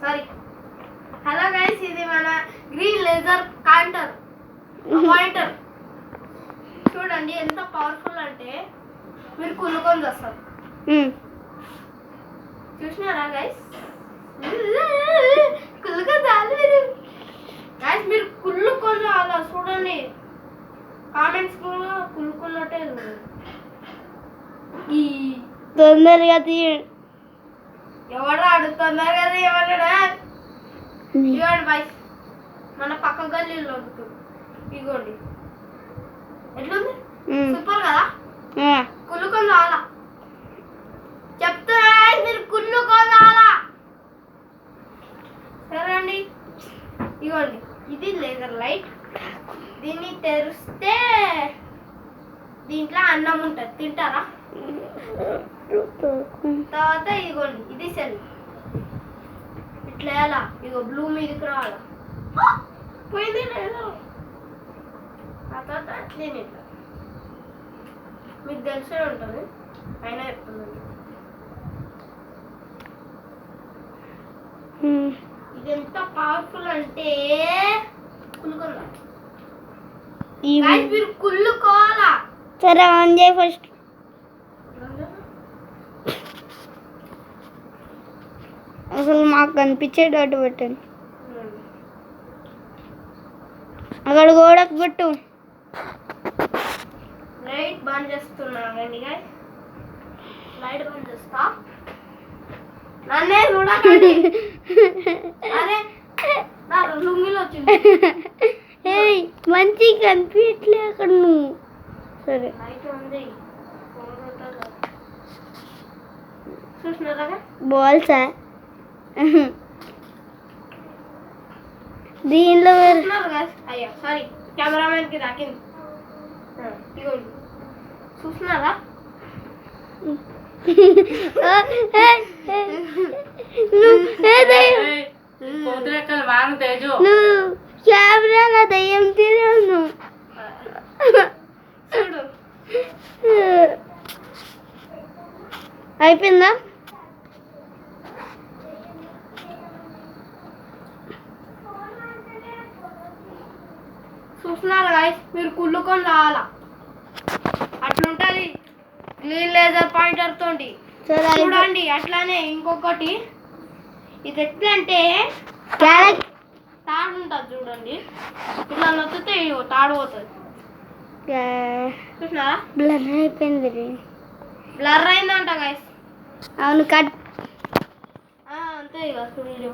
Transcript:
Sorry. Hello guys, ఇది మన green laser pointer. చూడండి ఎంత పవర్ఫుల్ అంటే మీరు కుళ్ళుకొని వస్తారు. చూసినారా గైస్? కుళ్ళుకొని చాలు మీరు గైస్. మీరు కుళ్ళుకొని అలా చూడండి. కామెంట్స్ కూడా కుళ్ళుకున్నట్టే ఈ తొందరగా తీయండి. ఎవరు అడుగుతున్నారు కదా ఏమన్నాడా? ఇవ్వండి బాయ్స్, మన పక్క గల్లీలో ఇగోండి ఎట్లుంది, సూపర్ కదా. కుళ్ళుకొని రావాలా చెప్తున్నా, మీరు కుళ్ళుకొని రావాలా. సరే అండి, ఇగోండి ఇది లేజర్ లైట్. దీన్ని తెరిస్తే దీంట్లో అన్నం ఉంటుంది, తింటారా? తర్వాత ఇదిగోండి ఇది సెల్. ఇట్లా ఎలా ఇగో బ్లూ మీదకి రావాలా, పోయింది లేదు. ఆ తర్వాత నేను ఇట్లా మీకు తెలిసే ఉంటుంది, అయినా చెప్తున్నాను. ఇది ఎంత పవర్ఫుల్ అంటే కుళ్ళుకోవాలా. మీరు కుళ్ళుకోవాలా. సరే ఆన్ చేయి ఫస్ట్. అసలు మాకు కనిపించేటట్టు పెట్టండి. అక్కడ గోడకు పెట్టు. లైట్ బంద్ చేస్తున్నానండి గైస్. లైట్ బంద్ చేస్తా. నన్నే చూడకండి. అరే నా లుంగిలో వచ్చింది. మంచిగా కనిపించట్లే అక్కడ నువ్వు. సరే లైట్ ఉంది, చూసినారా? బాల్సా దీనిలో అయ్యా సారీ, కెమెరామెన్ కి దాకింది. చూస్తున్నారా? కెమెరాలో దయ్యం తిన్నాను. చూడు అయిపోయిందా? చూస్తున్నారా గైస్? మీరు కుళ్ళుకొని రావాలా, అట్లుంటది గ్రీన్ లేజర్ పాయింటర్ తోటి. చూడండి అట్లానే ఇంకొకటి, ఇది ఎట్లా అంటే తాడు ఉంటుంది చూడండి, ఇట్లా నొత్తితే తాడు పోతుంది. చూసినారా? బ్లర్ అయిపోయింది. బ్లర్ అయిందంట గైస్. అవును, కట్ అంతే ఇక వీడియో.